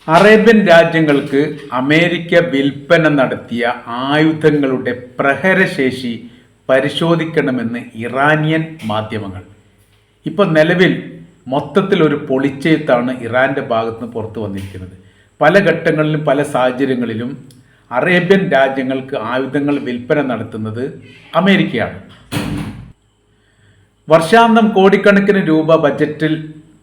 Arabian രാജ്യങ്ങൾക്ക് America വിൽപ്പന നടത്തിയ ആയുധങ്ങളുടെ പ്രഹരശേഷി പരിശോധിക്കണമെന്ന് ഇറാനിയൻ മാധ്യമങ്ങൾ. ഇപ്പോൾ നിലവിൽ മൊത്തത്തിൽ ഒരു പൊളിച്ചെഴുത്താണ് ഇറാൻ്റെ ഭാഗത്ത് നിന്ന് പുറത്തു വന്നിരിക്കുന്നത്. പല ഘട്ടങ്ങളിലും പല സാഹചര്യങ്ങളിലും അറേബ്യൻ രാജ്യങ്ങൾക്ക് ആയുധങ്ങൾ വിൽപ്പന നടത്തുന്നത് അമേരിക്കയാണ്. വർഷാന്തം കോടിക്കണക്കിന് രൂപ ബജറ്റിൽ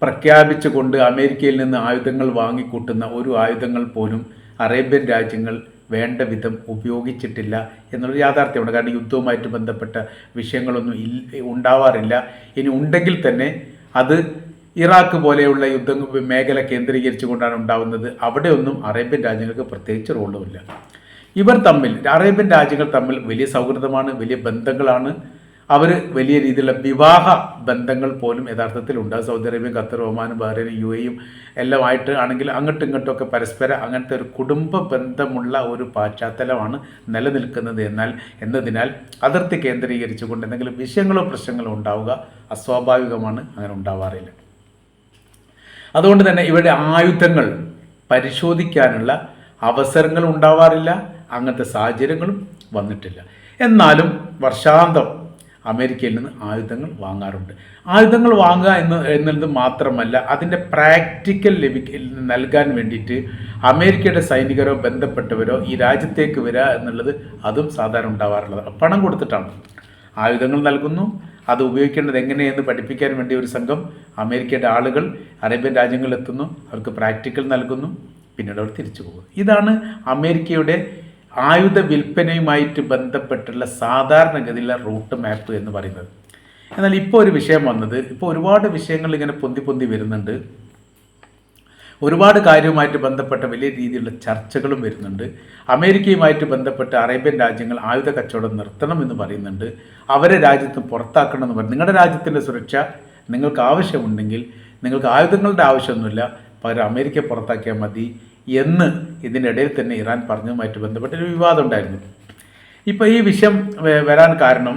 പ്രഖ്യാപിച്ചുകൊണ്ട് അമേരിക്കയിൽ നിന്ന് ആയുധങ്ങൾ വാങ്ങിക്കൂട്ടുന്ന ഒരു ആയുധങ്ങൾ പോലും അറേബ്യൻ രാജ്യങ്ങൾ വേണ്ട വിധം ഉപയോഗിച്ചിട്ടില്ല എന്നുള്ളൊരു യാഥാർത്ഥ്യമുണ്ട്. കാരണം യുദ്ധവുമായിട്ട് ബന്ധപ്പെട്ട വിഷയങ്ങളൊന്നും ഉണ്ടാവാറില്ല. ഇനി ഉണ്ടെങ്കിൽ തന്നെ അത് ഇറാഖ് പോലെയുള്ള യുദ്ധ മേഖല കേന്ദ്രീകരിച്ചുകൊണ്ടാണ് ഉണ്ടാവുന്നത്. അവിടെയൊന്നും അറേബ്യൻ രാജ്യങ്ങൾക്ക് പ്രത്യേകിച്ച് റോളുമില്ല. ഇവർ തമ്മിൽ, അറേബ്യൻ രാജ്യങ്ങൾ തമ്മിൽ വലിയ സൗഹൃദമാണ്, വലിയ ബന്ധങ്ങളാണ്. അവർ വലിയ രീതിയിലുള്ള വിവാഹ ബന്ധങ്ങൾ പോലും യഥാർത്ഥത്തിൽ ഉണ്ട്. സൗദി അറേബ്യയും ഖത്തർ, ഒമാനും ബഹ്റൈനും യു എയും എല്ലാം ആയിട്ട് ആണെങ്കിൽ അങ്ങോട്ടും ഇങ്ങോട്ടുമൊക്കെ പരസ്പരം അങ്ങനത്തെ ഒരു കുടുംബ ബന്ധമുള്ള ഒരു പശ്ചാത്തലമാണ് നിലനിൽക്കുന്നത്. എന്നതിനാൽ അതിർത്തി കേന്ദ്രീകരിച്ചുകൊണ്ട് എന്തെങ്കിലും വിഷയങ്ങളോ പ്രശ്നങ്ങളോ ഉണ്ടാവുക അസ്വാഭാവികമാണ്, അങ്ങനെ ഉണ്ടാവാറില്ല. അതുകൊണ്ട് തന്നെ ഇവിടെ ആയുധങ്ങൾ പരിശോധിക്കാനുള്ള അവസരങ്ങൾ ഉണ്ടാവാറില്ല, അങ്ങനത്തെ സാഹചര്യങ്ങളും വന്നിട്ടില്ല. എന്നാലും വർഷാന്തം അമേരിക്കയിൽ നിന്ന് ആയുധങ്ങൾ വാങ്ങാറുണ്ട്. ആയുധങ്ങൾ വാങ്ങുക എന്നുള്ളത് മാത്രമല്ല, അതിൻ്റെ പ്രാക്ടിക്കൽ നൽകാൻ വേണ്ടിയിട്ട് അമേരിക്കയുടെ സൈനികരോ ബന്ധപ്പെട്ടവരോ ഈ രാജ്യത്തേക്ക് വരിക എന്നുള്ളത് അതും സാധാരണ ഉണ്ടാവാറുള്ളതാണ്. പണം കൊടുത്തിട്ടാണ് ആയുധങ്ങൾ നൽകുന്നു. അത് ഉപയോഗിക്കേണ്ടത് എങ്ങനെയെന്ന് പഠിപ്പിക്കാൻ വേണ്ടി ഒരു സംഘം അമേരിക്കയുടെ ആളുകൾ അറേബ്യൻ രാജ്യങ്ങളിൽ എത്തുന്നു, അവർക്ക് പ്രാക്ടിക്കൽ നൽകുന്നു, പിന്നീട് അവർ തിരിച്ചു പോകുന്നു. ഇതാണ് അമേരിക്കയുടെ ആയുധ വിൽപ്പനയുമായിട്ട് ബന്ധപ്പെട്ടുള്ള സാധാരണഗതിയിലുള്ള റൂട്ട് മാപ്പ് എന്ന് പറയുന്നത്. എന്നാൽ ഇപ്പോൾ ഒരു വിഷയം വന്നത്, ഇപ്പോൾ ഒരുപാട് വിഷയങ്ങൾ ഇങ്ങനെ പൊന്തി വരുന്നുണ്ട്. ഒരുപാട് കാര്യവുമായിട്ട് ബന്ധപ്പെട്ട വലിയ രീതിയിലുള്ള ചർച്ചകളും വരുന്നുണ്ട്. അമേരിക്കയുമായിട്ട് ബന്ധപ്പെട്ട് അറേബ്യൻ രാജ്യങ്ങൾ ആയുധ കച്ചവടം നിർത്തണമെന്ന് പറയുന്നുണ്ട്. അവരെ രാജ്യത്ത് പുറത്താക്കണമെന്ന് പറയും. നിങ്ങളുടെ രാജ്യത്തിൻ്റെ സുരക്ഷ നിങ്ങൾക്ക് ആവശ്യമുണ്ടെങ്കിൽ നിങ്ങൾക്ക് ആയുധങ്ങളുടെ ആവശ്യമൊന്നുമില്ല, പകരം അമേരിക്ക പുറത്താക്കിയാൽ മതി എന്ന് ഇതിനിടയിൽ തന്നെ ഇറാൻ പറഞ്ഞതുമായിട്ട് ബന്ധപ്പെട്ടൊരു വിവാദം ഉണ്ടായിരുന്നു. ഇപ്പോൾ ഈ വിഷയം വരാൻ കാരണം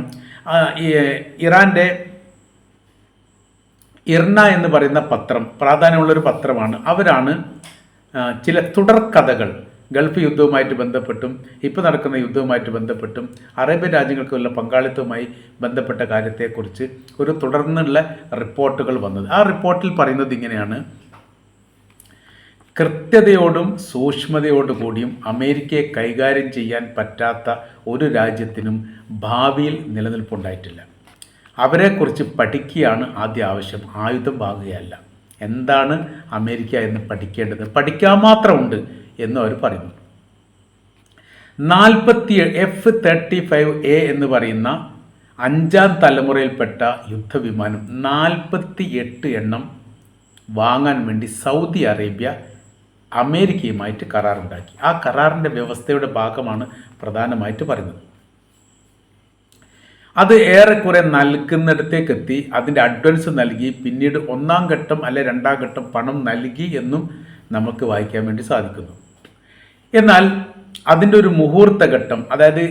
ഇറാൻ്റെ ഇർന എന്ന് പറയുന്ന പത്രം, പ്രാധാന്യമുള്ളൊരു പത്രമാണ്. അവരാണ് ചില തുടർക്കഥകൾ ഗൾഫ് യുദ്ധവുമായിട്ട് ബന്ധപ്പെട്ടും ഇപ്പോൾ നടക്കുന്ന യുദ്ധവുമായിട്ട് ബന്ധപ്പെട്ടും അറേബ്യൻ രാജ്യങ്ങൾക്കുള്ള പങ്കാളിത്തവുമായി ബന്ധപ്പെട്ട കാര്യത്തെക്കുറിച്ച് ഒരു തുടർന്നുള്ള റിപ്പോർട്ടുകൾ വന്നത്. ആ റിപ്പോർട്ടിൽ പറയുന്നത് ഇങ്ങനെയാണ്: കൃത്യതയോടും സൂക്ഷ്മതയോടുകൂടിയും അമേരിക്കയെ കൈകാര്യം ചെയ്യാൻ പറ്റാത്ത ഒരു രാജ്യത്തിനും ഭാവിയിൽ നിലനിൽപ്പുണ്ടായിട്ടില്ല. അവരെക്കുറിച്ച് പഠിക്കുകയാണ് ആദ്യ ആവശ്യം, ആയുധം വാങ്ങുകയല്ല. എന്താണ് അമേരിക്ക എന്ന് പഠിക്കേണ്ടത്, പഠിക്കാൻ മാത്രമുണ്ട് എന്ന് അവർ പറയുന്നു. 40 F-35A എന്ന് പറയുന്ന 5ാം തലമുറയിൽപ്പെട്ട യുദ്ധവിമാനം 48 എണ്ണം വാങ്ങാൻ വേണ്ടി സൗദി അറേബ്യ അമേരിക്കയുമായിട്ട് കരാറുണ്ടാക്കി. ആ കരാറിൻ്റെ വ്യവസ്ഥയുടെ ഭാഗമാണ് പ്രധാനമായിട്ട് പറയുന്നത്. അത് ഏറെക്കുറെ നൽകുന്നിടത്തേക്ക് എത്തി, അതിൻ്റെ അഡ്വാൻസ് നൽകി, പിന്നീട് 1ാം ഘട്ടം അല്ലെ 2ാം ഘട്ടം പണം നൽകി എന്നും നമുക്ക് വായിക്കാൻ വേണ്ടി സാധിക്കുന്നു. എന്നാൽ അതിൻ്റെ ഒരു മുഹൂർത്ത ഘട്ടം, അതായത്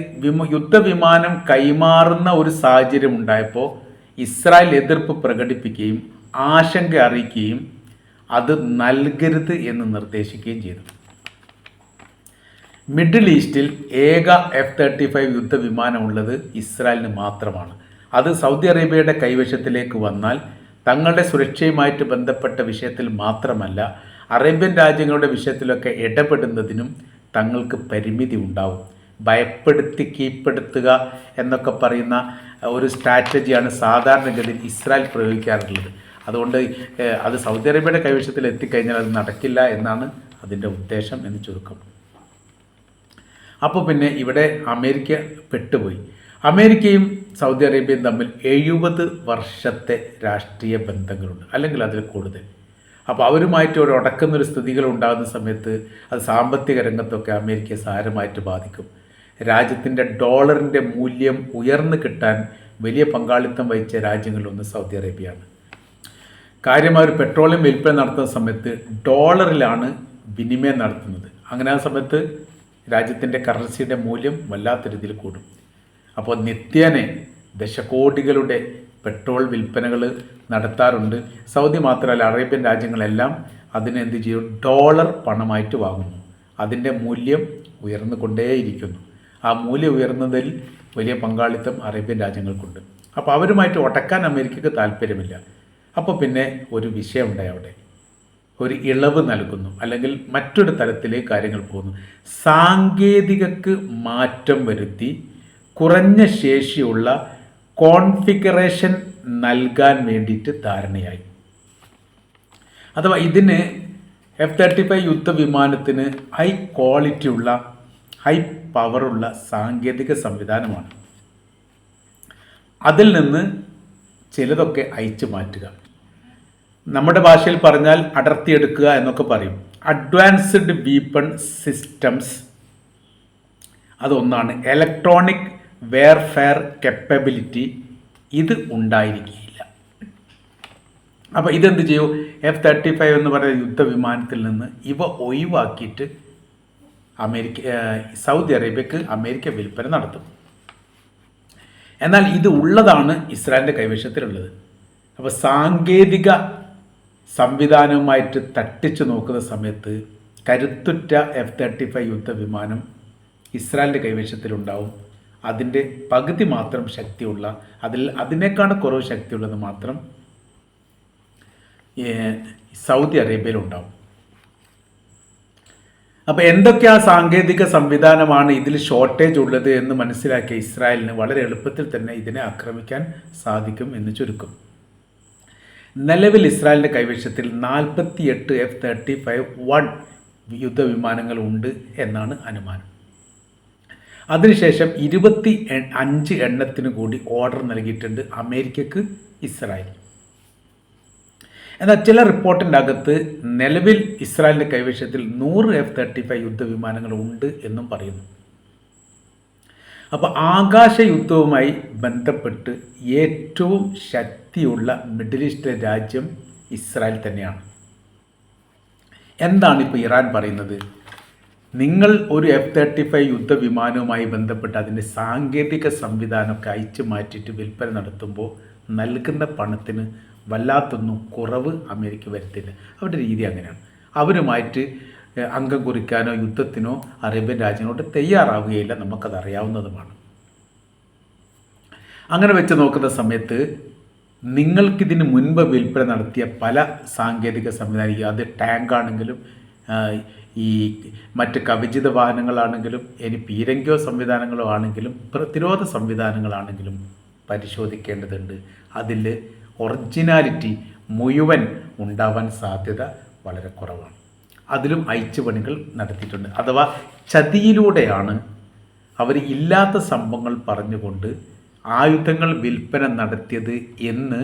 യുദ്ധവിമാനം കൈമാറുന്ന ഒരു സാഹചര്യം ഉണ്ടായപ്പോൾ ഇസ്രായേൽ എതിർപ്പ് പ്രകടിപ്പിക്കുകയും ആശങ്ക അറിയിക്കുകയും അത് നൽകരുത് എന്ന് നിർദ്ദേശിക്കുകയും ചെയ്തു. മിഡിൽ ഈസ്റ്റിൽ ഏക F-35 യുദ്ധവിമാനമുള്ളത് ഇസ്രായേലിന് മാത്രമാണ്. അത് സൗദി അറേബ്യയുടെ കൈവശത്തിലേക്ക് വന്നാൽ തങ്ങളുടെ സുരക്ഷയുമായിട്ട് ബന്ധപ്പെട്ട വിഷയത്തിൽ മാത്രമല്ല, അറേബ്യൻ രാജ്യങ്ങളുടെ വിഷയത്തിലൊക്കെ ഇടപെടുന്നതിനും തങ്ങൾക്ക് പരിമിതി ഉണ്ടാവും. ഭയപ്പെടുത്തി കീഴ്പ്പെടുത്തുക എന്നൊക്കെ പറയുന്ന ഒരു സ്ട്രാറ്റജിയാണ് സാധാരണഗതിയിൽ ഇസ്രായേൽ പ്രയോഗിക്കാറുള്ളത്. അതുകൊണ്ട് അത് സൗദി അറേബ്യയുടെ കൈവശത്തിൽ എത്തിക്കഴിഞ്ഞാൽ അത് നടക്കില്ല എന്നാണ് അതിൻ്റെ ഉദ്ദേശം എന്ന് ചുരുക്കം. അപ്പോൾ പിന്നെ ഇവിടെ അമേരിക്ക പെട്ടുപോയി. അമേരിക്കയും സൗദി അറേബ്യയും തമ്മിൽ 70 വർഷത്തെ രാഷ്ട്രീയ ബന്ധങ്ങളുണ്ട്, അല്ലെങ്കിൽ അതിൽ കൂടുതൽ. അപ്പോൾ അവരുമായിട്ട് ഒരു ഉടക്കുന്നൊരു സ്ഥിതികൾ ഉണ്ടാകുന്ന സമയത്ത് അത് സാമ്പത്തിക രംഗത്തൊക്കെ അമേരിക്കയെ സാരമായിട്ട് ബാധിക്കും. രാജ്യത്തിൻ്റെ ഡോളറിൻ്റെ മൂല്യം ഉയർന്നു കിട്ടാൻ വലിയ പങ്കാളിത്തം വഹിച്ച രാജ്യങ്ങളിലൊന്ന് സൗദി അറേബ്യയാണ്. കാര്യമായ ഒരു പെട്രോളിയം വിൽപ്പന നടത്തുന്ന സമയത്ത് ഡോളറിലാണ് വിനിമയം നടത്തുന്നത്. അങ്ങനെ ആ സമയത്ത് രാജ്യത്തിൻ്റെ കറൻസിയുടെ മൂല്യം വല്ലാത്ത രീതിയിൽ കൂടും. അപ്പോൾ നിത്യേന ദശകോടികളുടെ പെട്രോൾ വിൽപ്പനകൾ നടത്താറുണ്ട്. സൗദി മാത്രമല്ല, അറേബ്യൻ രാജ്യങ്ങളെല്ലാം അതിനെ എന്ത് ചെയ്യും? ഡോളർ പണമായിട്ട് വാങ്ങുന്നു. അതിൻ്റെ മൂല്യം ഉയർന്നുകൊണ്ടേയിരിക്കുന്നു. ആ മൂല്യം ഉയർന്നതിൽ വലിയ പങ്കാളിത്തം അറേബ്യൻ രാജ്യങ്ങൾക്കുണ്ട്. അപ്പോൾ അവരുമായിട്ട് ഒട്ടക്കാൻ അമേരിക്കക്ക് താല്പര്യമില്ല. അപ്പോൾ പിന്നെ ഒരു വിഷയമുണ്ടായി അവിടെ. ഒരു ഇളവ് നൽകുന്നു, അല്ലെങ്കിൽ മറ്റൊരു തലത്തിലേക്ക് കാര്യങ്ങൾ പോകുന്നു. സാങ്കേതികക്ക് മാറ്റം വരുത്തി കുറഞ്ഞ ശേഷിയുള്ള കോൺഫിഗറേഷൻ നൽകാൻ വേണ്ടിയിട്ട് ധാരണയായി. അഥവാ ഇതിന് F-35 യുദ്ധവിമാനത്തിന് ഹൈ ക്വാളിറ്റിയുള്ള ഹൈ പവറുള്ള സാങ്കേതിക സംവിധാനമാണ്. അതിൽ നിന്ന് ചിലതൊക്കെ അയച്ചു മാറ്റുക, നമ്മുടെ ഭാഷയിൽ പറഞ്ഞാൽ അടർത്തിയെടുക്കുക എന്നൊക്കെ പറയും. അഡ്വാൻസ്ഡ് വീപ്പൺ സിസ്റ്റംസ് അതൊന്നാണ്. ഇലക്ട്രോണിക് വെയർഫെയർ കെപ്പബിലിറ്റി ഇത് ഉണ്ടായിരിക്കുകയില്ല. അപ്പോൾ ഇതെന്ത് ചെയ്യൂ? F-35 എന്ന് പറയുന്ന യുദ്ധവിമാനത്തിൽ നിന്ന് ഇവ ഒഴിവാക്കിയിട്ട് സൗദി അറേബ്യക്ക് അമേരിക്ക വിൽപ്പന നടത്തും. എന്നാൽ ഇത് ഉള്ളതാണ് ഇസ്രായേലിൻ്റെ കൈവശത്തിലുള്ളത്. അപ്പോൾ സാങ്കേതിക സംവിധാനവുമായിട്ട് തട്ടിച്ചു നോക്കുന്ന സമയത്ത് കരുത്തുറ്റ F-35 യുദ്ധവിമാനം ഇസ്രായേലിൻ്റെ കൈവശത്തിലുണ്ടാവും. അതിൻ്റെ പകുതി മാത്രം ശക്തിയുള്ള, അതിനേക്കാൾ കുറവ് ശക്തിയുള്ളത് മാത്രം സൗദി അറേബ്യയിലുണ്ടാവും. അപ്പോൾ എന്തൊക്കെ ആ സാങ്കേതിക സംവിധാനമാണ് ഇതിൽ ഷോർട്ടേജ് ഉള്ളത് എന്ന് മനസ്സിലാക്കിയ ഇസ്രായേലിന് വളരെ എളുപ്പത്തിൽ തന്നെ ഇതിനെ ആക്രമിക്കാൻ സാധിക്കും എന്ന് ചുരുക്കം. നിലവിൽ ഇസ്രായേലിൻ്റെ കൈവശത്തിൽ 48 F-35 യുദ്ധവിമാനങ്ങൾ ഉണ്ട് എന്നാണ് അനുമാനം. അതിനുശേഷം 25 എണ്ണത്തിന് കൂടി ഓർഡർ നൽകിയിട്ടുണ്ട് അമേരിക്കക്ക് ഇസ്രായേൽ. എന്നാൽ ചില റിപ്പോർട്ടിൻ്റെ അകത്ത് നിലവിൽ ഇസ്രായേലിൻ്റെ കൈവശത്തിൽ 100 F-35 യുദ്ധവിമാനങ്ങൾ ഉണ്ട് എന്നും പറയുന്നു. അപ്പോൾ ആകാശ യുദ്ധവുമായി ബന്ധപ്പെട്ട് ഏറ്റവും ശക്തിയുള്ള മിഡിൽ ഈസ്റ്റ് രാജ്യം ഇസ്രായേൽ തന്നെയാണ്. എന്താണ് ഇപ്പോൾ ഇറാൻ പറയുന്നത്? നിങ്ങൾ ഒരു F-35 യുദ്ധവിമാനവുമായി ബന്ധപ്പെട്ട് അതിൻ്റെ സാങ്കേതിക സംവിധാനമൊക്കെ അയച്ചു മാറ്റിയിട്ട് വിൽപ്പന നടത്തുമ്പോൾ നൽകുന്ന പണത്തിന് വല്ലാത്തൊന്നും കുറവ് അമേരിക്ക വരുത്തില്ല. അവരുടെ രീതി അങ്ങനെയാണ്. അവരുമായിട്ട് അംഗം കുറിക്കാനോ യുദ്ധത്തിനോ അറേബ്യൻ രാജ്യങ്ങളോട് തയ്യാറാവുകയില്ല. നമുക്കത് അറിയാവുന്നതുമാണ്. അങ്ങനെ വെച്ച് നോക്കുന്ന സമയത്ത് നിങ്ങൾക്കിതിന് മുൻപ് വിൽപ്പന നടത്തിയ പല സാങ്കേതിക സംവിധാനം, അത് ടാങ്കാണെങ്കിലും ഈ മറ്റ് കവചിത വാഹനങ്ങളാണെങ്കിലും ഇനി പീരങ്കിയോ സംവിധാനങ്ങളോ ആണെങ്കിലും പ്രതിരോധ സംവിധാനങ്ങളാണെങ്കിലും പരിശോധിക്കേണ്ടതുണ്ട്. അതിൽ ഒറിജിനാലിറ്റി മുഴുവൻ ഉണ്ടാവാൻ സാധ്യത വളരെ കുറവാണ്. അതിലും അയച്ചുപണികൾ നടത്തിയിട്ടുണ്ട്. അഥവാ ചതിയിലൂടെയാണ് അവർ ഇല്ലാത്ത സംഭവങ്ങൾ പറഞ്ഞുകൊണ്ട് ആയുധങ്ങൾ വിൽപ്പന നടത്തിയത് എന്ന്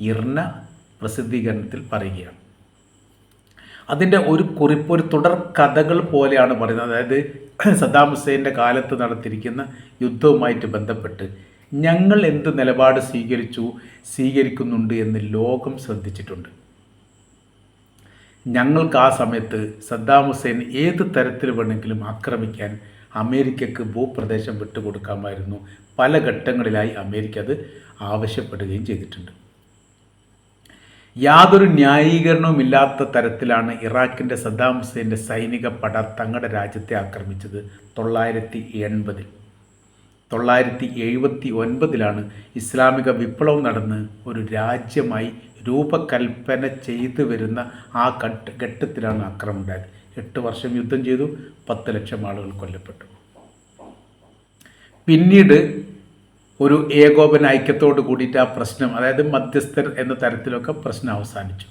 ഇർന പ്രസിദ്ധീകരണത്തിൽ പറയുകയാണ്. അതിൻ്റെ ഒരു കുറിപ്പ്, ഒരു തുടർ കഥകൾ പോലെയാണ് പറയുന്നത്. അതായത് സദ്ദാം ഹുസൈൻ്റെ കാലത്ത് നടത്തിയിരിക്കുന്ന യുദ്ധവുമായിട്ട് ബന്ധപ്പെട്ട് ഞങ്ങൾ എന്ത് നിലപാട് സ്വീകരിക്കുന്നുണ്ട് എന്ന് ലോകം ശ്രദ്ധിച്ചിട്ടുണ്ട്. ഞങ്ങൾക്ക് ആ സമയത്ത് സദ്ദാം ഹുസൈൻ ഏത് തരത്തിൽ വേണമെങ്കിലും ആക്രമിക്കാൻ അമേരിക്കക്ക് ഭൂപ്രദേശം വിട്ടുകൊടുക്കാമായിരുന്നു. പല ഘട്ടങ്ങളിലായി അമേരിക്ക അത് ആവശ്യപ്പെടുകയും ചെയ്തിട്ടുണ്ട്. യാതൊരു ന്യായീകരണവുമില്ലാത്ത തരത്തിലാണ് ഇറാഖിൻ്റെ സദ്ദാം ഹുസൈൻ്റെ സൈനിക പട തങ്ങളുടെ രാജ്യത്തെ ആക്രമിച്ചത്. 980 979 ഇസ്ലാമിക വിപ്ലവം നടന്ന് ഒരു രാജ്യമായി രൂപകൽപ്പന ചെയ്തു വരുന്ന ആ ഘട്ടത്തിലാണ് ആക്രമണം ഉണ്ടായത്. 8 വർഷം യുദ്ധം ചെയ്തു, 10 ലക്ഷം ആളുകൾ കൊല്ലപ്പെട്ടു. പിന്നീട് ഒരു ഏകോപന ഐക്യത്തോട് കൂടിയിട്ട് ആ പ്രശ്നം, അതായത് മധ്യസ്ഥർ എന്ന തരത്തിലൊക്കെ പ്രശ്നം അവസാനിച്ചു.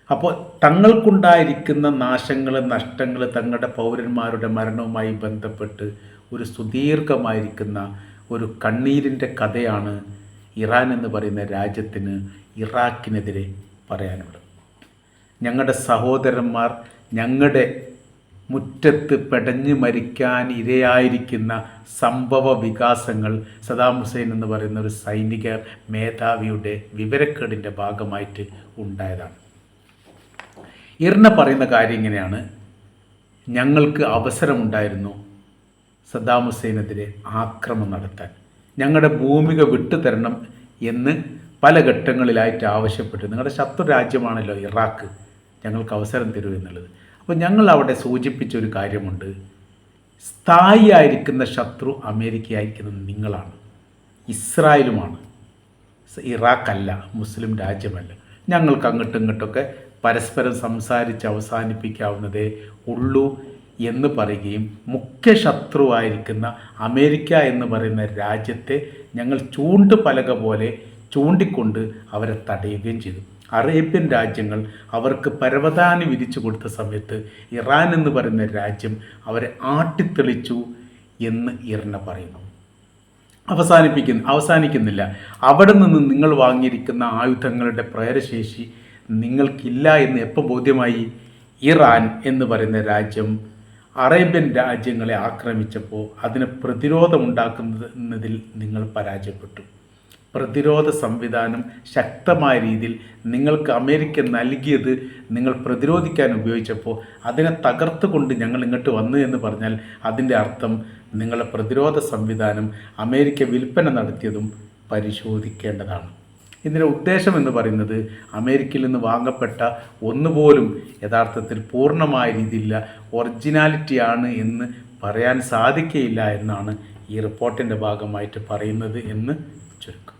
അപ്പോൾ തങ്ങൾക്കുണ്ടായിരിക്കുന്ന നാശങ്ങൾ, നഷ്ടങ്ങൾ, തങ്ങളുടെ പൗരന്മാരുടെ മരണവുമായി ബന്ധപ്പെട്ട് ഒരു സുദീർഘമായിരിക്കുന്ന ഒരു കണ്ണീരിൻ്റെ കഥയാണ് ഇറാൻ എന്ന് പറയുന്ന രാജ്യത്തിന് ഇറാഖിനെതിരെ പറയാനുള്ളത്. ഞങ്ങളുടെ സഹോദരന്മാർ ഞങ്ങളുടെ മുറ്റത്ത് പെടഞ്ഞു മരിക്കാൻ ഇരയായിരിക്കുന്ന സംഭവ വികാസങ്ങൾ സദ്ദാം ഹുസൈൻ എന്ന് പറയുന്ന ഒരു സൈനിക മേധാവിയുടെ വിവരക്കേടിൻ്റെ ഭാഗമായിട്ട് ഉണ്ടായതാണ്. ഇർന പറയുന്ന കാര്യം ഇങ്ങനെയാണ്: ഞങ്ങൾക്ക് അവസരമുണ്ടായിരുന്നു സദ്ദാം ഹുസൈനെതിരെ ആക്രമണം നടത്താൻ, ഞങ്ങളുടെ ഭൂമിക വിട്ടുതരണം എന്ന് പല ഘട്ടങ്ങളിലായിട്ട് ആവശ്യപ്പെട്ടു. നിങ്ങളുടെ ശത്രു രാജ്യമാണല്ലോ ഇറാഖ്, ഞങ്ങൾക്ക് അവസരം തരൂ എന്നുള്ളത്. അപ്പോൾ ഞങ്ങൾ അവിടെ സൂചിപ്പിച്ചൊരു കാര്യമുണ്ട്. സ്ഥായിയായിരിക്കുന്ന ശത്രു അമേരിക്കയായിരിക്കുന്നത് നിങ്ങളാണ്, ഇസ്രായേലുമാണ്, ഇറാഖല്ല, മുസ്ലിം രാജ്യമല്ല. ഞങ്ങൾക്ക് അങ്ങോട്ടും ഇങ്ങോട്ടൊക്കെ പരസ്പരം സംസാരിച്ച് അവസാനിപ്പിക്കാവുന്നതേ ഉള്ളൂ എന്ന് പറയുകയും മുഖ്യ ശത്രുവായിരിക്കുന്ന അമേരിക്ക എന്ന് പറയുന്ന രാജ്യത്തെ ഞങ്ങൾ ചൂണ്ടുപലക പോലെ ചൂണ്ടിക്കൊണ്ട് അവരെ തടയുകയും ചെയ്തു. അറേബ്യൻ രാജ്യങ്ങൾ അവർക്ക് പരവതാനി വിരിച്ചു കൊടുത്ത സമയത്ത് ഇറാൻ എന്ന് പറയുന്ന രാജ്യം അവരെ ആട്ടിത്തെളിച്ചു എന്ന് ഇർന പറയുന്നു. അവസാനിക്കുന്നില്ല. അവിടെ നിന്ന് നിങ്ങൾ വാങ്ങിയിരിക്കുന്ന ആയുധങ്ങളുടെ പ്രേരശേഷി നിങ്ങൾക്കില്ല എന്ന് എപ്പോൾ ബോധ്യമായി? ഇറാൻ എന്ന് പറയുന്ന രാജ്യം അറേബ്യൻ രാജ്യങ്ങളെ ആക്രമിച്ചപ്പോൾ അതിന് പ്രതിരോധമുണ്ടാക്കുന്നതിൽ നിങ്ങൾ പരാജയപ്പെട്ടു. പ്രതിരോധ സംവിധാനം ശക്തമായ രീതിയിൽ നിങ്ങൾക്ക് അമേരിക്ക നൽകിയത് നിങ്ങൾ പ്രതിരോധിക്കാൻ ഉപയോഗിച്ചപ്പോൾ അതിനെ തകർത്തുകൊണ്ട് ഞങ്ങൾ ഇങ്ങോട്ട് വന്നു എന്ന് പറഞ്ഞാൽ അതിൻ്റെ അർത്ഥം നിങ്ങളുടെ പ്രതിരോധ സംവിധാനം അമേരിക്ക വിൽപ്പന നടത്തിയതും പരിശോധിക്കേണ്ടതാണ്. ഇതിൻ്റെ ഉദ്ദേശം എന്ന് പറയുന്നത് അമേരിക്കയിൽ നിന്ന് വാങ്ങപ്പെട്ട ഒന്നുപോലും യഥാർത്ഥത്തിൽ പൂർണ്ണമായ രീതിയിലുള്ള ഒറിജിനാലിറ്റിയാണ് എന്ന് പറയാൻ സാധിക്കുകയില്ല എന്നാണ് ഈ റിപ്പോർട്ടിൻ്റെ ഭാഗമായിട്ട് പറയുന്നത് എന്ന് ചുരുക്കം.